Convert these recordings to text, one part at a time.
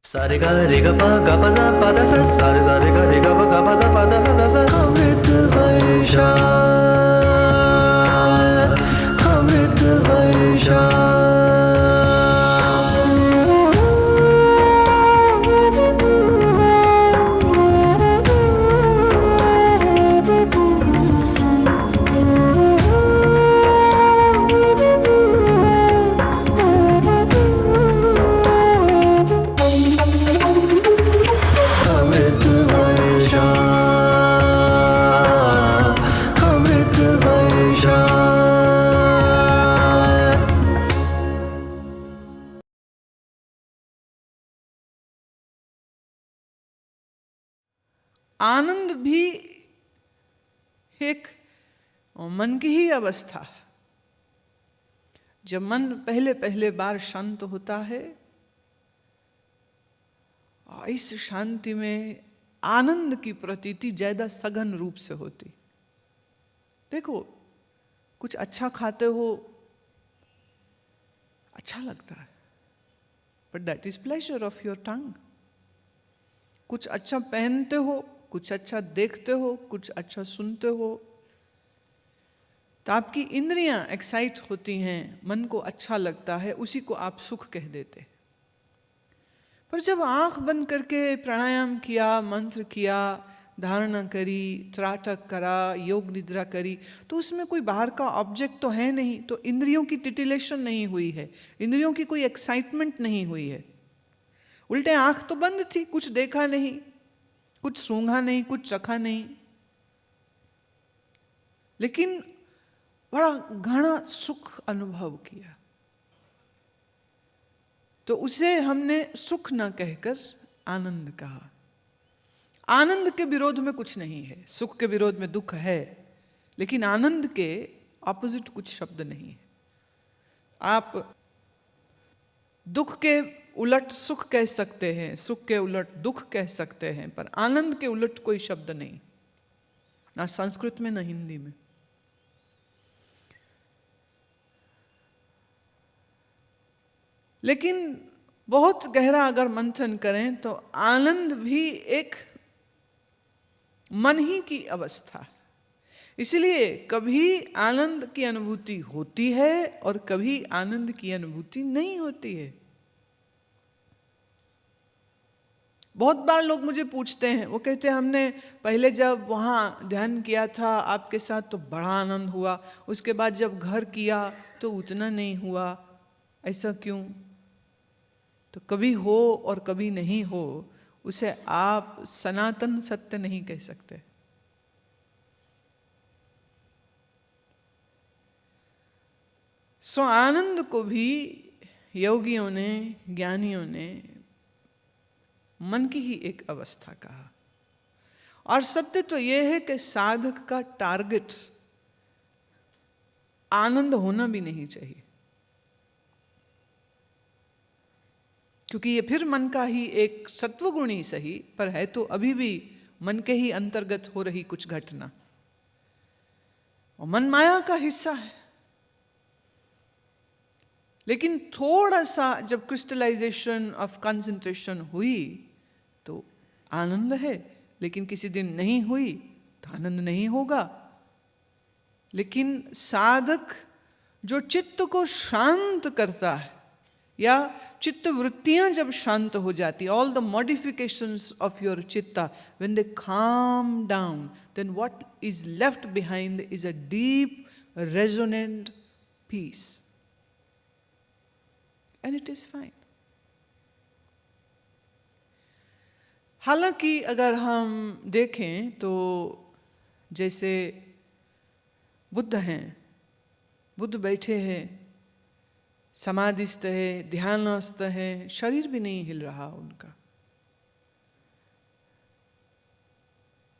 सारे गा रे गा पा दा सा सारे गा रे गा पा दा सा अमृत वर्षा अमृत वर्षा। अमृत वर्षा अमृत वर्षा। आनंद भी एक मन की ही अवस्था है। जब मन पहले पहले बार शांत होता है, और इस शांति में आनंद की प्रतीति ज्यादा सघन रूप से होती। देखो, कुछ अच्छा खाते हो, अच्छा लगता है, but that is pleasure of your tongue. कुछ अच्छा पहनते हो, कुछ अच्छा देखते हो, कुछ अच्छा सुनते हो, तो आपकी इंद्रियां एक्साइट होती हैं, मन को अच्छा लगता है, उसी को आप सुख कह देते। पर जब आंख बंद करके प्राणायाम किया, मंत्र किया, धारणा करी, त्राटक करा, योग निद्रा करी, तो उसमें कोई बाहर का ऑब्जेक्ट तो है नहीं, तो इंद्रियों की टिटिलेशन नहीं हुई है, इंद्रियों की कोई एक्साइटमेंट नहीं हुई है। उल्टे आंख तो बंद थी, कुछ देखा नहीं, कुछ सूंघा नहीं, कुछ चखा नहीं, लेकिन बड़ा घना सुख अनुभव किया। तो उसे हमने सुख न कहकर आनंद कहा। आनंद के विरोध में कुछ नहीं है, सुख के विरोध में दुख है, लेकिन आनंद के ऑपोजिट कुछ शब्द नहीं है। आप दुख के उलट सुख कह सकते हैं, सुख के उलट दुख कह सकते हैं, पर आनंद के उलट कोई शब्द नहीं, ना संस्कृत में ना हिंदी में। लेकिन बहुत गहरा अगर मंथन करें तो आनंद भी एक मन ही की अवस्था है। इसलिए कभी आनंद की अनुभूति होती है और कभी आनंद की अनुभूति नहीं होती है। बहुत बार लोग मुझे पूछते हैं, वो कहते हैं हमने पहले जब वहाँ ध्यान किया था आपके साथ तो बड़ा आनंद हुआ, उसके बाद जब घर किया तो उतना नहीं हुआ, ऐसा क्यों? तो कभी हो और कभी नहीं हो, उसे आप सनातन सत्य नहीं कह सकते। सो आनंद को भी योगियों ने, ज्ञानियों ने मन की ही एक अवस्था कहा। और सत्य तो यह है कि साधक का टारगेट आनंद होना भी नहीं चाहिए, क्योंकि ये फिर मन का ही एक सत्वगुण ही सही, पर है तो अभी भी मन के ही अंतर्गत हो रही कुछ घटना, और मन माया का हिस्सा है। लेकिन थोड़ा सा जब क्रिस्टलाइजेशन ऑफ कंसंट्रेशन हुई तो आनंद है, लेकिन किसी दिन नहीं हुई तो आनंद नहीं होगा। लेकिन साधक जो चित्त को शांत करता है, या चित्त वृत्तियां जब शांत हो जाती, all the modifications of your chitta, when they calm down, then what is left behind is a deep resonant peace, and it is fine. हालांकि अगर हम देखें तो जैसे बुद्ध हैं, बुद्ध बैठे हैं, समाधिस्थ है, ध्यानस्थ है, शरीर भी नहीं हिल रहा उनका,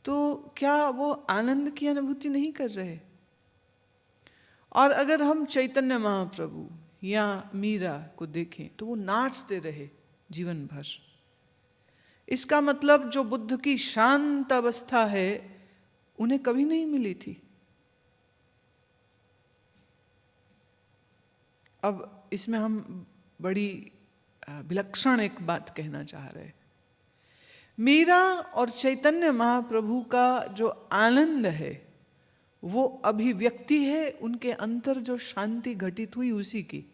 तो क्या वो आनंद की अनुभूति नहीं कर रहे? और अगर हम चैतन्य महाप्रभु या मीरा को देखें तो वो नाचते रहे जीवन भर। इसका मतलब जो बुद्ध की शांत अवस्था है उन्हें कभी नहीं मिली थी। अब इसमें हम बड़ी विलक्षण एक बात कहना चाह रहे। मीरा और चैतन्य महाप्रभु का जो आनंद है वो अभिव्यक्ति है उनके अंतर जो शांति घटित हुई उसी की।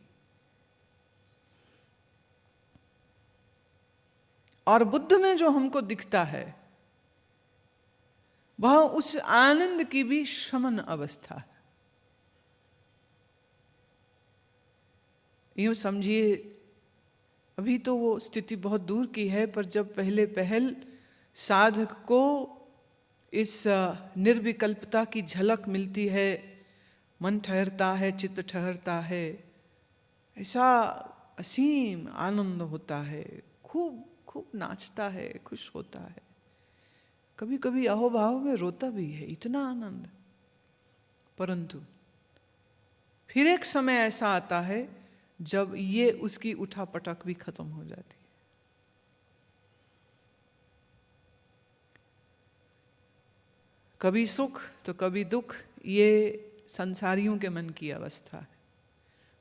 और बुद्ध में जो हमको दिखता है वह उस आनंद की भी शमन अवस्था है। यूं समझिए, अभी तो वो स्थिति बहुत दूर की है, पर जब पहले पहल साधक को इस निर्विकल्पता की झलक मिलती है, मन ठहरता है, चित्त ठहरता है, ऐसा असीम आनंद होता है, खूब खूब नाचता है, खुश होता है, कभी कभी अहोभाव में रोता भी है, इतना आनंद। परंतु फिर एक समय ऐसा आता है जब ये उसकी उठापटक भी खत्म हो जाती है। कभी सुख तो कभी दुख, ये संसारियों के मन की अवस्था है।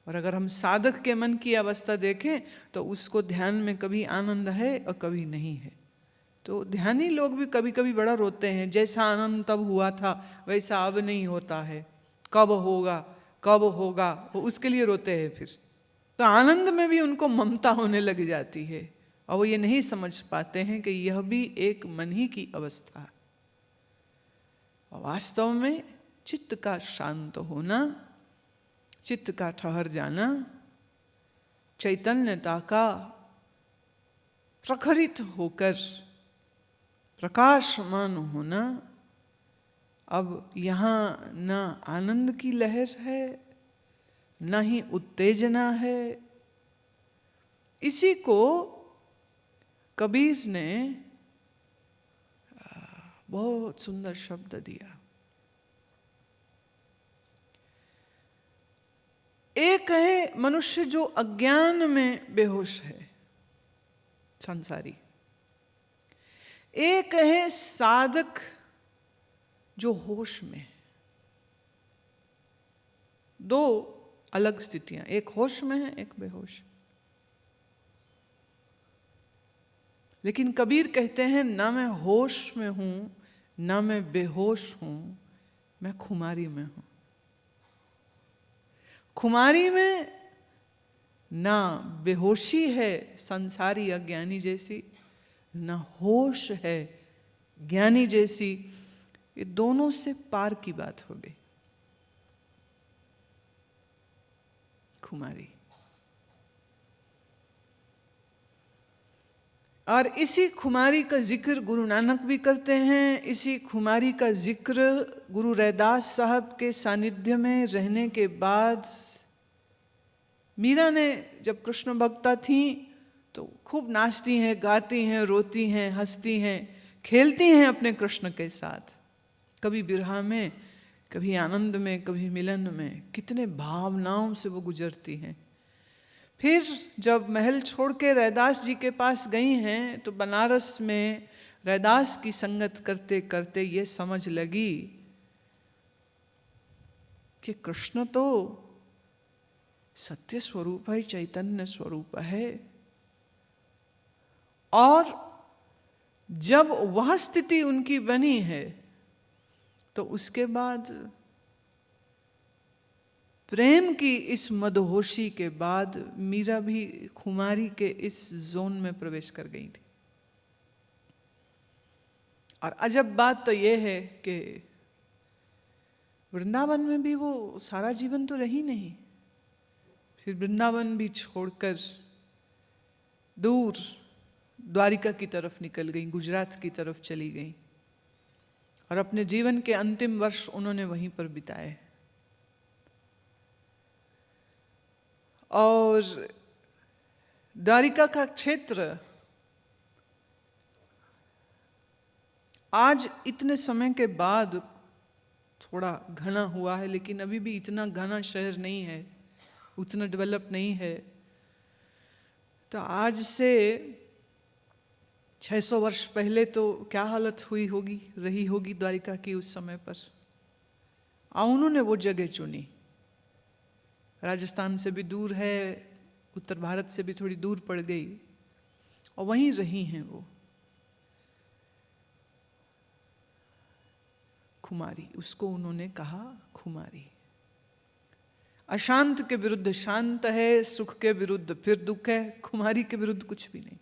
और अगर हम साधक के मन की अवस्था देखें तो उसको ध्यान में कभी आनंद है और कभी नहीं है। तो ध्यानी लोग भी कभी कभी बड़ा रोते हैं, जैसा आनंद तब हुआ था वैसा अब नहीं होता है, कब होगा कब होगा, वो उसके लिए रोते हैं। फिर तो आनंद में भी उनको ममता होने लग जाती है और वो ये नहीं समझ पाते हैं कि यह भी एक मन ही की अवस्था है। वास्तव में चित्त का शांत होना, चित्त का ठहर जाना, चैतन्यता का प्रखरित होकर प्रकाशमान होना, अब यहाँ न आनंद की लहर है न ही उत्तेजना है। इसी को कबीर ने बहुत सुंदर शब्द दिया। एक है मनुष्य जो अज्ञान में बेहोश है, संसारी। एक है साधक जो होश में। दो अलग स्थितियां, एक होश में है एक बेहोश। लेकिन कबीर कहते हैं ना मैं होश में हूं ना मैं बेहोश हूं, मैं खुमारी में हूं। खुमारी में ना बेहोशी है संसारी अज्ञानी जैसी, ना होश है ज्ञानी जैसी। ये दोनों से पार की बात हो गई। खुमारी। और इसी खुमारी का जिक्र गुरु नानक भी करते हैं। इसी खुमारी का जिक्र गुरु रैदास साहब के सानिध्य में रहने के बाद मीरा ने जब कृष्ण भक्ता थी तो खूब नाचती हैं, गाती हैं, रोती हैं, हंसती हैं, खेलती हैं अपने कृष्ण के साथ। कभी बिरहा में, कभी आनंद में, कभी मिलन में, कितने भावनाओं से वो गुजरती हैं। फिर जब महल छोड़ के रैदास जी के पास गई हैं तो बनारस में रैदास की संगत करते करते ये समझ लगी कि कृष्ण तो सत्य स्वरूप है, चैतन्य स्वरूप है। और जब वह स्थिति उनकी बनी है तो उसके बाद प्रेम की इस मदहोशी के बाद मीरा भी खुमारी के इस जोन में प्रवेश कर गई थी। और अजब बात तो यह है कि वृंदावन में भी वो सारा जीवन तो रही नहीं। फिर वृंदावन भी छोड़कर दूर द्वारिका की तरफ निकल गई, गुजरात की तरफ चली गई और अपने जीवन के अंतिम वर्ष उन्होंने वहीं पर बिताए। और द्वारिका का क्षेत्र आज इतने समय के बाद थोड़ा घना हुआ है, लेकिन अभी भी इतना घना शहर नहीं है, उतना डेवलप नहीं है। तो आज से 600 वर्ष पहले तो क्या हालत हुई होगी, रही होगी द्वारिका की उस समय पर। उन्होंने वो जगह चुनी, राजस्थान से भी दूर है, उत्तर भारत से भी थोड़ी दूर पड़ गई और वहीं रही हैं वो। खुमारी, उसको उन्होंने कहा खुमारी। अशांत के विरुद्ध शांत है, सुख के विरुद्ध फिर दुख है, खुमारी के विरुद्ध कुछ भी नहीं।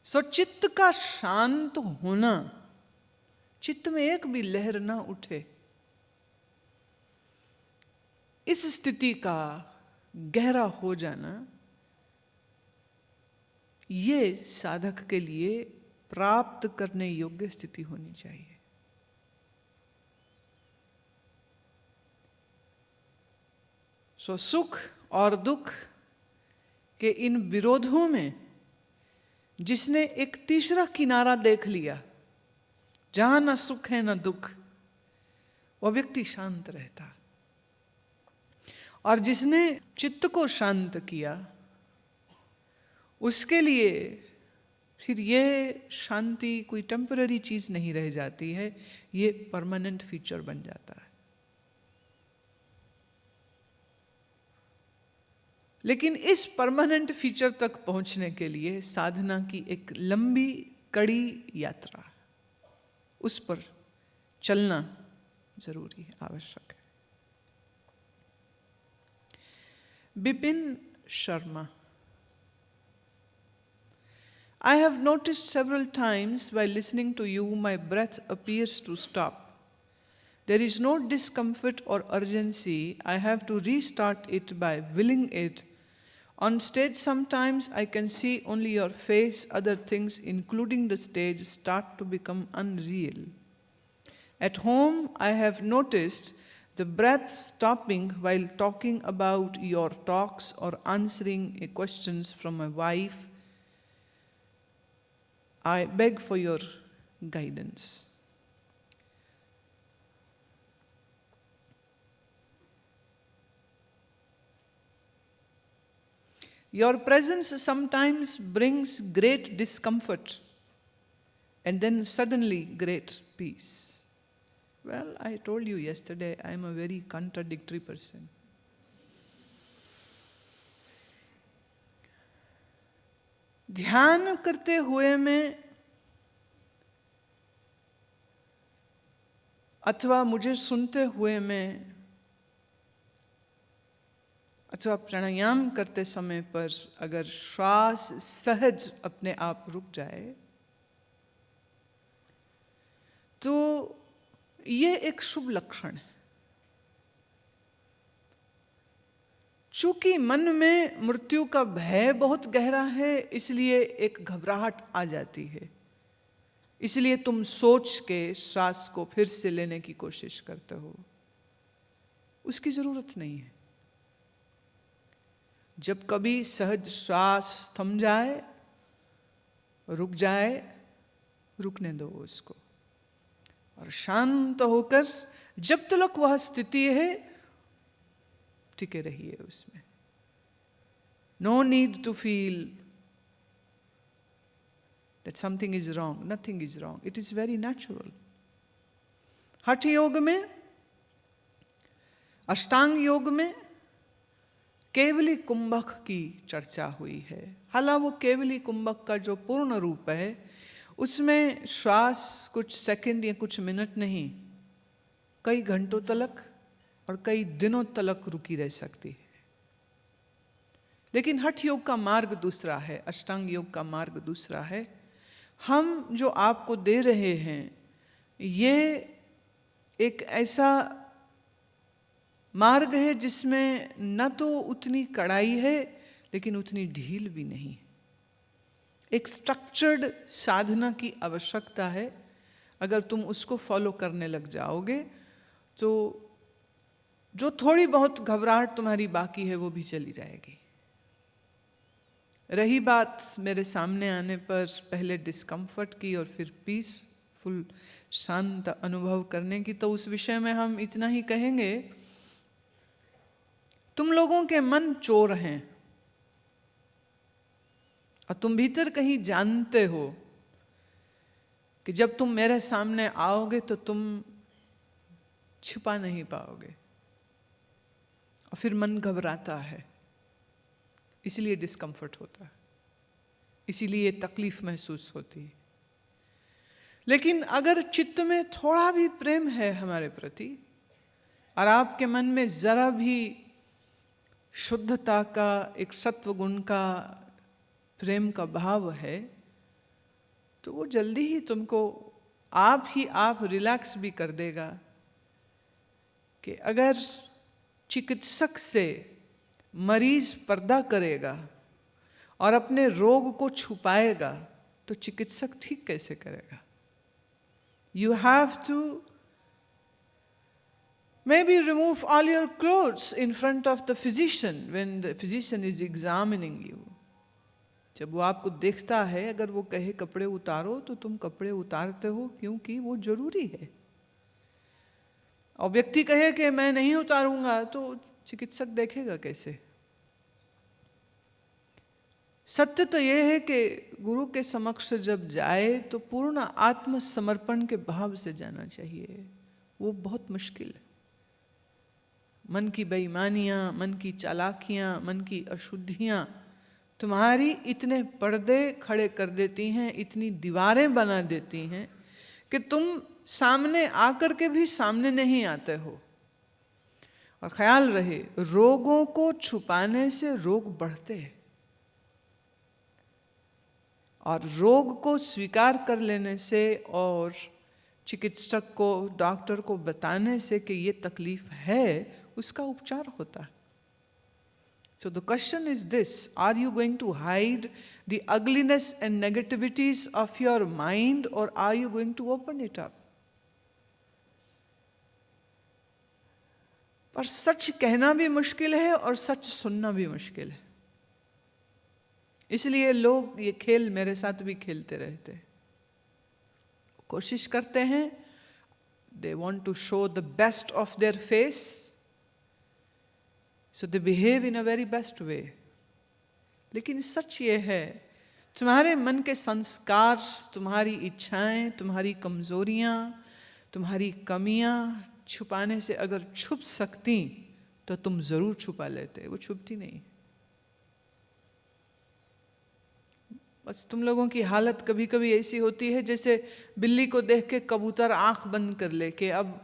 सो चित्त का शांत होना, चित्त में एक भी लहर ना उठे, इस स्थिति का गहरा हो जाना, ये साधक के लिए प्राप्त करने योग्य स्थिति होनी चाहिए। सो सुख और दुख के इन विरोधों में जिसने एक तीसरा किनारा देख लिया, जहां न सुख है न दुख, वह व्यक्ति शांत रहता। और जिसने चित्त को शांत किया, उसके लिए फिर ये शांति कोई टेम्पररी चीज नहीं रह जाती है, ये परमानेंट फीचर बन जाता है। लेकिन इस परमानेंट फीचर तक पहुंचने के लिए साधना की एक लंबी कड़ी यात्रा, उस पर चलना जरूरी है, आवश्यक है। Bipin Sharma, I have noticed several times while listening to you, my breath appears to stop. There is no discomfort or urgency. I have to restart it by willing it. On stage, sometimes I can see only your face. Other things, including the stage, start to become unreal. At home, I have noticed the breath stopping while talking about your talks or answering questions from my wife. I beg for your guidance. Your presence sometimes brings great discomfort and then suddenly great peace. Well, I told you yesterday, I am a very contradictory person. ध्यान करते हुए में अथवा मुझे सुनते हुए में अथवा प्राणायाम करते समय पर अगर श्वास सहज अपने आप रुक जाए तो ये एक शुभ लक्षण है। चूंकि मन में मृत्यु का भय बहुत गहरा है, इसलिए एक घबराहट आ जाती है, इसलिए तुम सोच के श्वास को फिर से लेने की कोशिश करते हो। उसकी जरूरत नहीं है। जब कभी सहज श्वास थम जाए, रुक जाए, रुकने दो उसको और शांत होकर जब तक वह स्थिति है टिके रहिए उसमें। No need to feel that something is wrong. Nothing is wrong. It is very natural. हठ योग में, अष्टांग योग में केवली कुंभक की चर्चा हुई है। हालांकि वो केवली कुंभक का जो पूर्ण रूप है उसमें श्वास कुछ सेकंड या कुछ मिनट नहीं, कई घंटों तक और कई दिनों तक रुकी रह सकती है। लेकिन हठ योग का मार्ग दूसरा है, अष्टांग योग का मार्ग दूसरा है। हम जो आपको दे रहे हैं ये एक ऐसा मार्ग है जिसमें न तो उतनी कड़ाई है लेकिन उतनी ढील भी नहीं। एक स्ट्रक्चर्ड साधना की आवश्यकता है। अगर तुम उसको फॉलो करने लग जाओगे तो जो थोड़ी बहुत घबराहट तुम्हारी बाकी है वो भी चली जाएगी। रही बात मेरे सामने आने पर पहले डिस्कम्फर्ट की और फिर पीसफुल शांत अनुभव करने की, तो उस विषय में हम इतना ही कहेंगे, तुम लोगों के मन चोर हैं और तुम भीतर कहीं जानते हो कि जब तुम मेरे सामने आओगे तो तुम छुपा नहीं पाओगे, और फिर मन घबराता है, इसलिए डिस्कम्फर्ट होता है, इसीलिए तकलीफ महसूस होती है। लेकिन अगर चित्त में थोड़ा भी प्रेम है हमारे प्रति, और आपके मन में जरा भी शुद्धता का, एक सत्व गुण का, प्रेम का भाव है, तो वो जल्दी ही तुमको आप रिलैक्स भी कर देगा कि अगर चिकित्सक से मरीज पर्दा करेगा और अपने रोग को छुपाएगा तो चिकित्सक ठीक कैसे करेगा? You have to maybe remove all your clothes in front of the physician when the physician is examining you. जब वो आपको देखता है, अगर वो कहे कपड़े उतारो तो तुम कपड़े उतारते हो, क्योंकि वो जरूरी है। और व्यक्ति कहे कि मैं नहीं उतारूंगा तो चिकित्सक देखेगा कैसे? सत्य तो यह है कि गुरु के समक्ष जब जाए तो पूर्ण आत्मसमर्पण के भाव से जाना चाहिए। वो बहुत मुश्किल है। मन की बेईमानियां, मन की चालाकियां, मन की अशुद्धियां तुम्हारी इतने पर्दे खड़े कर देती हैं, इतनी दीवारें बना देती हैं कि तुम सामने आकर के भी सामने नहीं आते हो। और ख्याल रहे, रोगों को छुपाने से रोग बढ़ते हैं, और रोग को स्वीकार कर लेने से और चिकित्सक को, डॉक्टर को बताने से कि ये तकलीफ है, उसका उपचार होता है। So the question is this: are you going to hide the ugliness and negativities of your mind, or are you going to open it up? पर सच कहना भी मुश्किल है और सच सुनना भी मुश्किल है। इसलिए लोग ये खेल मेरे साथ भी खेलते रहते हैं। कोशिश करते हैं, they want to show the best of their face, so they behave in a very best way. लेकिन सच ये है, तुम्हारे मन के संस्कार, तुम्हारी इच्छाएं, तुम्हारी कमजोरियां, तुम्हारी कमियां छुपाने से अगर छुप सकती तो तुम जरूर छुपा लेते। वो छुपती नहीं। बस तुम लोगों की हालत कभी कभी ऐसी होती है जैसे बिल्ली को देख के कबूतर आंख बंद कर ले कि अब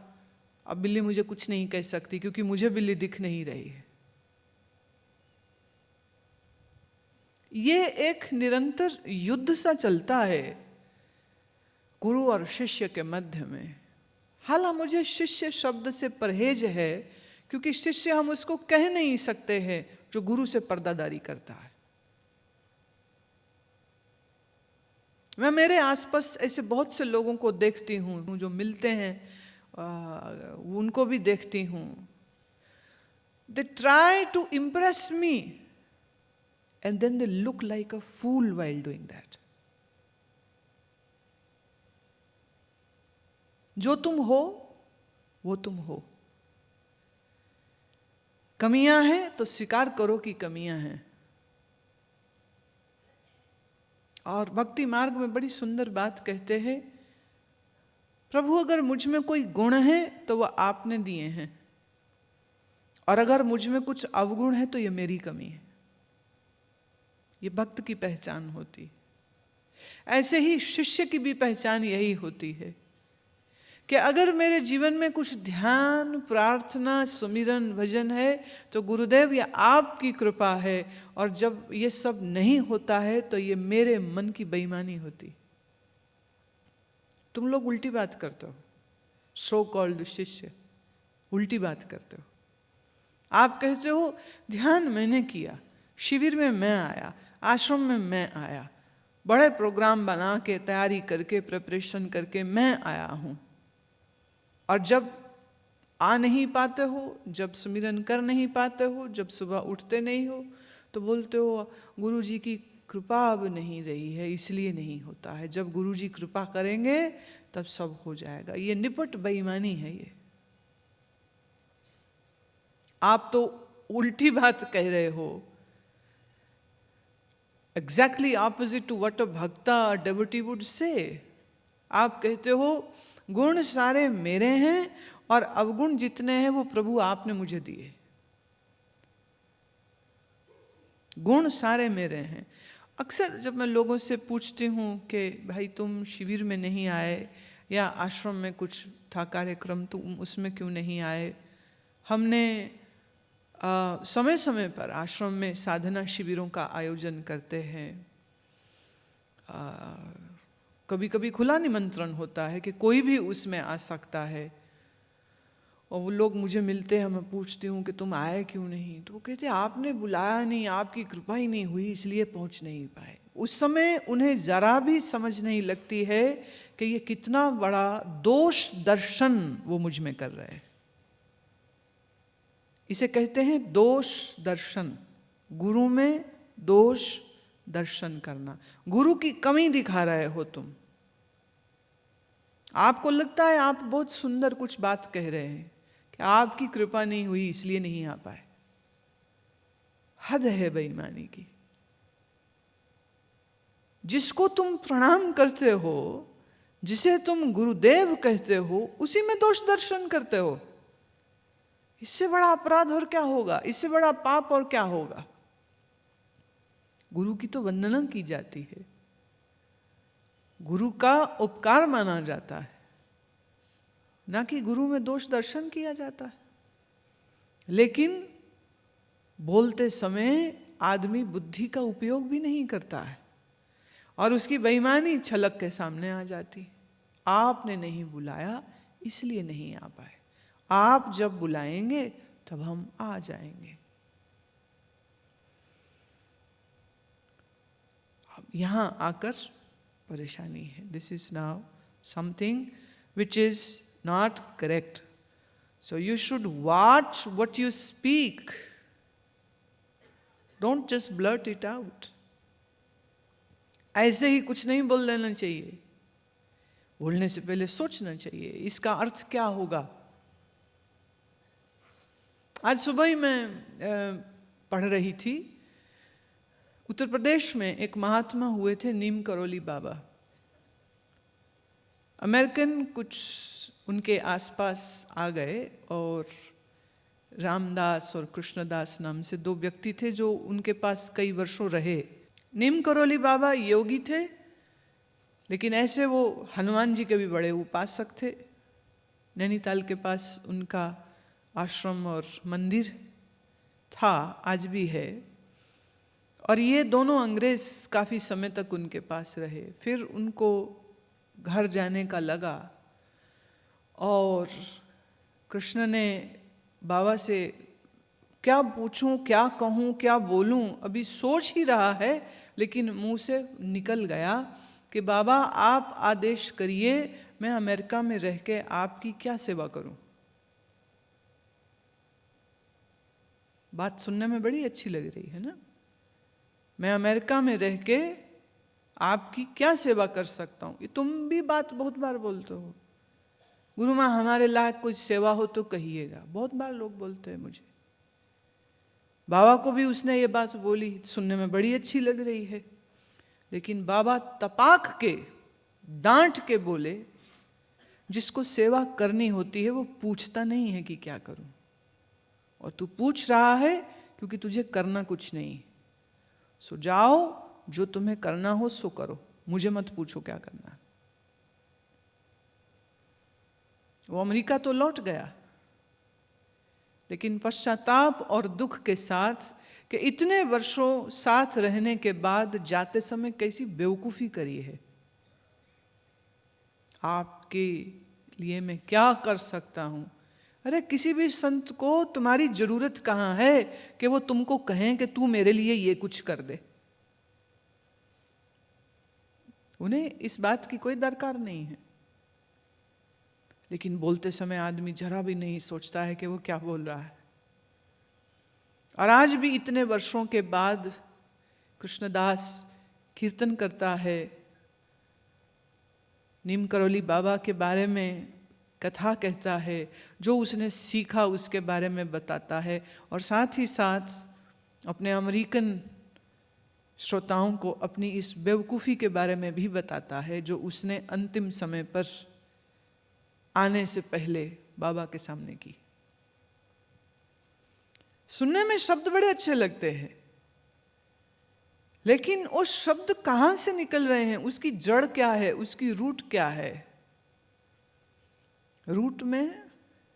बिल्ली मुझे कुछ नहीं कह सकती, क्योंकि मुझे बिल्ली दिख नहीं रही है। ये एक निरंतर युद्ध सा चलता है गुरु और शिष्य के मध्य में। हालांकि मुझे शिष्य शब्द से परहेज है, क्योंकि शिष्य हम उसको कह नहीं सकते हैं जो गुरु से पर्दादारी करता है। मैं मेरे आसपास ऐसे बहुत से लोगों को देखती हूँ जो मिलते हैं, उनको भी देखती हूँ। They try to impress me and then they look like a fool while doing that. जो तुम हो वो तुम हो। कमियां हैं तो स्वीकार करो कि कमियां हैं। और भक्ति मार्ग में बड़ी सुंदर बात कहते हैं, प्रभु अगर मुझ में कोई गुण है तो वह आपने दिए हैं, और अगर मुझ में कुछ अवगुण है तो ये मेरी कमी है। ये भक्त की पहचान होती। ऐसे ही शिष्य की भी पहचान यही होती है कि अगर मेरे जीवन में कुछ ध्यान, प्रार्थना, सुमिरन, भजन है तो गुरुदेव या आपकी कृपा है, और जब ये सब नहीं होता है तो ये मेरे मन की बेईमानी होती। तुम लोग उल्टी बात करते हो, सो कॉल्ड शिष्य उल्टी बात करते हो। आप कहते हो ध्यान मैंने किया, शिविर में मैं आया, आश्रम में मैं आया, बड़े प्रोग्राम बना के तैयारी करके प्रिपरेशन करके मैं आया हूं, और जब आ नहीं पाते हो, जब सुमिरन कर नहीं पाते हो, जब सुबह उठते नहीं हो, तो बोलते हो गुरु जी की कृपा अब नहीं रही है इसलिए नहीं होता है, जब गुरु जी कृपा करेंगे तब सब हो जाएगा। ये निपट बेईमानी है। ये आप तो उल्टी बात कह रहे हो, exactly opposite to what a bhakta or devotee would say. आप कहते हो गुण सारे मेरे हैं और अवगुण जितने हैं वो प्रभु आपने मुझे दिए। गुण सारे मेरे हैं। अक्सर जब मैं लोगों से पूछती हूँ कि भाई तुम शिविर में नहीं आए या आश्रम में कुछ था कार्यक्रम, तुम उसमें क्यों नहीं आए? हमने समय समय पर आश्रम में साधना शिविरों का आयोजन करते हैं। कभी कभी खुला निमंत्रण होता है कि कोई भी उसमें आ सकता है। और वो लोग मुझे मिलते हैं, मैं पूछती हूँ कि तुम आए क्यों नहीं? तो वो कहते आपने बुलाया नहीं, आपकी कृपा ही नहीं हुई, इसलिए पहुँच नहीं पाए। उस समय उन्हें जरा भी समझ नहीं लगती है कि ये कितना बड़ा दोष दर्शन वो मुझ में कर रहे हैं। इसे कहते हैं दोष दर्शन। गुरु में दोष दर्शन करना, गुरु की कमी दिखा रहे हो तुम। आपको लगता है आप बहुत सुंदर कुछ बात कह रहे हैं कि आपकी कृपा नहीं हुई इसलिए नहीं आ पाए। हद है बेईमानी की। जिसको तुम प्रणाम करते हो, जिसे तुम गुरुदेव कहते हो, उसी में दोष दर्शन करते हो। इससे बड़ा अपराध और क्या होगा? इससे बड़ा पाप और क्या होगा? गुरु की तो वंदना की जाती है, गुरु का उपकार माना जाता है, ना कि गुरु में दोष दर्शन किया जाता है। लेकिन बोलते समय आदमी बुद्धि का उपयोग भी नहीं करता है और उसकी बेईमानी छलक के सामने आ जाती। आपने नहीं बुलाया इसलिए नहीं आ पाए, आप जब बुलाएंगे तब हम आ जाएंगे। अब यहां आकर परेशानी है। This is now something which is not correct. So you should watch what you speak, don't just blurt it out. ऐसे ही कुछ नहीं बोल देना चाहिए, बोलने से पहले सोचना चाहिए इसका अर्थ क्या होगा। आज सुबह ही मैं पढ़ रही थी, उत्तर प्रदेश में एक महात्मा हुए थे नीम करोली बाबा। अमेरिकन कुछ उनके आसपास आ गए और रामदास और कृष्णदास नाम से दो व्यक्ति थे जो उनके पास कई वर्षों रहे। नीम करोली बाबा योगी थे, लेकिन ऐसे वो हनुमान जी के भी बड़े उपासक थे। नैनीताल के पास उनका आश्रम और मंदिर था, आज भी है। और ये दोनों अंग्रेज काफ़ी समय तक उनके पास रहे। फिर उनको घर जाने का लगा और कृष्ण ने बाबा से क्या पूछूं, क्या कहूं, क्या बोलूं, अभी सोच ही रहा है, लेकिन मुंह से निकल गया कि बाबा आप आदेश करिए, मैं अमेरिका में रह के आपकी क्या सेवा करूं। बात सुनने में बड़ी अच्छी लग रही है ना? मैं अमेरिका में रह के आपकी क्या सेवा कर सकता हूं। ये तुम भी बात बहुत बार बोलते हो, गुरु माँ हमारे लायक कुछ सेवा हो तो कहिएगा। बहुत बार लोग बोलते हैं मुझे। बाबा को भी उसने ये बात बोली, सुनने में बड़ी अच्छी लग रही है, लेकिन बाबा तपाक के डांट के बोले जिसको सेवा करनी होती है वो पूछता नहीं है कि क्या करूं, और तू पूछ रहा है क्योंकि तुझे करना कुछ नहीं। सो जाओ, जो तुम्हें करना हो सो करो, मुझे मत पूछो क्या करना। वो अमेरिका तो लौट गया, लेकिन पश्चाताप और दुख के साथ कि इतने वर्षों साथ रहने के बाद जाते समय कैसी बेवकूफ़ी करी है। आपके लिए मैं क्या कर सकता हूँ? अरे किसी भी संत को तुम्हारी जरूरत कहाँ है कि वो तुमको कहें कि तू मेरे लिए ये कुछ कर दे। उन्हें इस बात की कोई दरकार नहीं है, लेकिन बोलते समय आदमी जरा भी नहीं सोचता है कि वो क्या बोल रहा है। और आज भी इतने वर्षों के बाद कृष्णदास कीर्तन करता है, नीम करोली बाबा के बारे में कथा कहता है, जो उसने सीखा उसके बारे में बताता है, और साथ ही साथ अपने अमेरिकन श्रोताओं को अपनी इस बेवकूफ़ी के बारे में भी बताता है जो उसने अंतिम समय पर आने से पहले बाबा के सामने की। सुनने में शब्द बड़े अच्छे लगते हैं, लेकिन वो शब्द कहाँ से निकल रहे हैं, उसकी जड़ क्या है, उसकी रूट क्या है? रूट में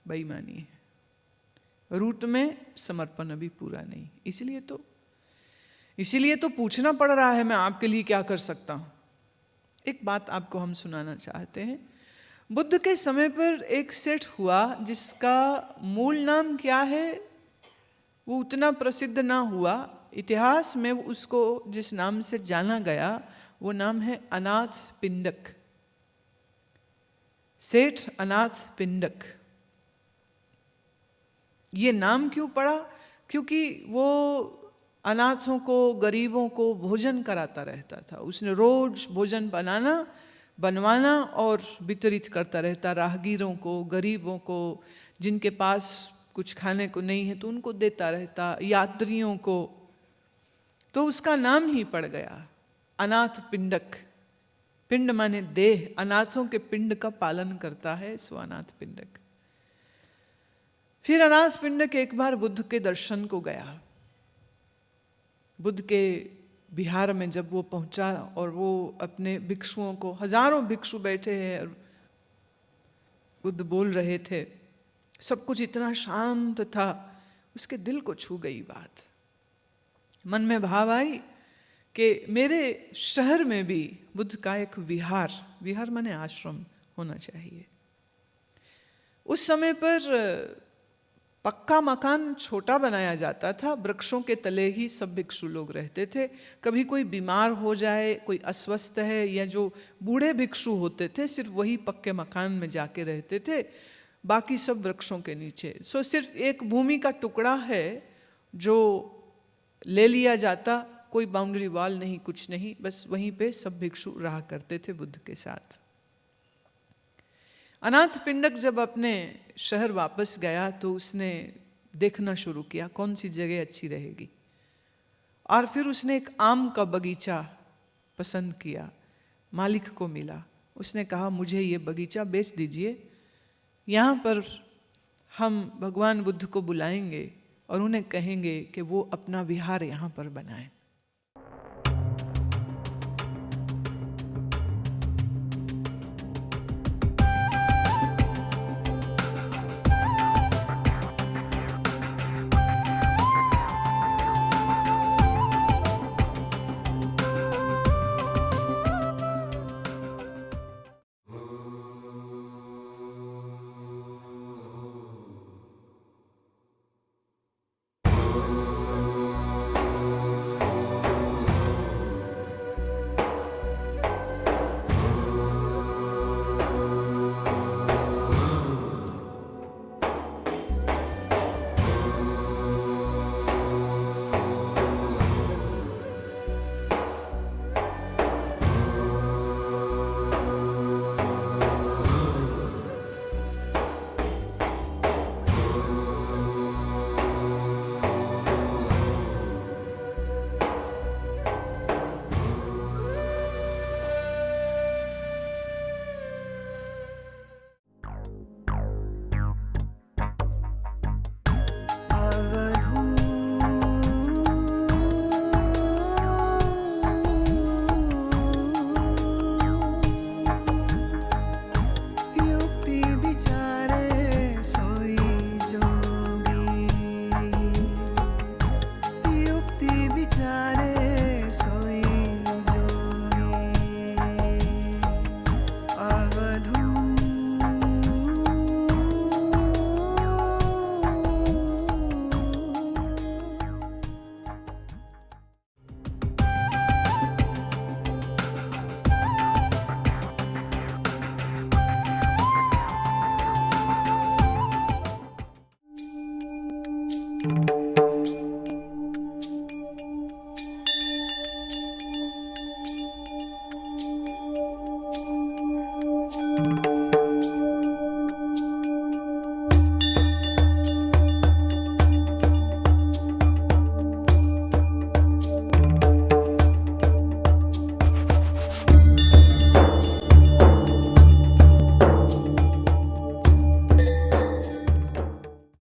बेईमानी है, रूट में समर्पण अभी पूरा नहीं। इसीलिए तो पूछना पड़ रहा है, मैं आपके लिए क्या कर सकता हूं। एक बात आपको हम सुनाना चाहते हैं। बुद्ध के समय पर एक सेठ हुआ जिसका मूल नाम क्या है वो उतना प्रसिद्ध ना हुआ। इतिहास में उसको जिस नाम से जाना गया वो नाम है अनाथ पिंडक, सेठ अनाथ पिंडक। ये नाम क्यों पड़ा? क्योंकि वो अनाथों को, गरीबों को भोजन कराता रहता था। उसने रोज भोजन बनवाना और वितरित करता रहता, राहगीरों को, गरीबों को, जिनके पास कुछ खाने को नहीं है तो उनको देता रहता, यात्रियों को। तो उसका नाम ही पड़ गया अनाथ पिंडक। पिंड माने देह, अनाथों के पिंड का पालन करता है, सो अनाथ पिंडक। फिर अनाथ पिंडक एक बार बुद्ध के दर्शन को गया। बुद्ध के विहार में जब वो पहुंचा और वो अपने भिक्षुओं को, हजारों भिक्षु बैठे हैं और बुद्ध बोल रहे थे, सब कुछ इतना शांत था, उसके दिल को छू गई बात। मन में भाव आई कि मेरे शहर में भी बुद्ध का एक विहार माने आश्रम होना चाहिए। उस समय पर पक्का मकान छोटा बनाया जाता था, वृक्षों के तले ही सब भिक्षु लोग रहते थे। कभी कोई बीमार हो जाए, कोई अस्वस्थ है, या जो बूढ़े भिक्षु होते थे सिर्फ वही पक्के मकान में जाके रहते थे, बाकी सब वृक्षों के नीचे। सो सिर्फ एक भूमि का टुकड़ा है जो ले लिया जाता, कोई बाउंड्री वॉल नहीं, कुछ नहीं, बस वहीं पे सब भिक्षु रहा करते थे बुद्ध के साथ। अनाथ पिंडक जब अपने शहर वापस गया तो उसने देखना शुरू किया कौन सी जगह अच्छी रहेगी, और फिर उसने एक आम का बगीचा पसंद किया, मालिक को मिला। उसने कहा मुझे ये बगीचा बेच दीजिए, यहाँ पर हम भगवान बुद्ध को बुलाएंगे और उन्हें कहेंगे कि वो अपना विहार यहाँ पर बनाएं। thank you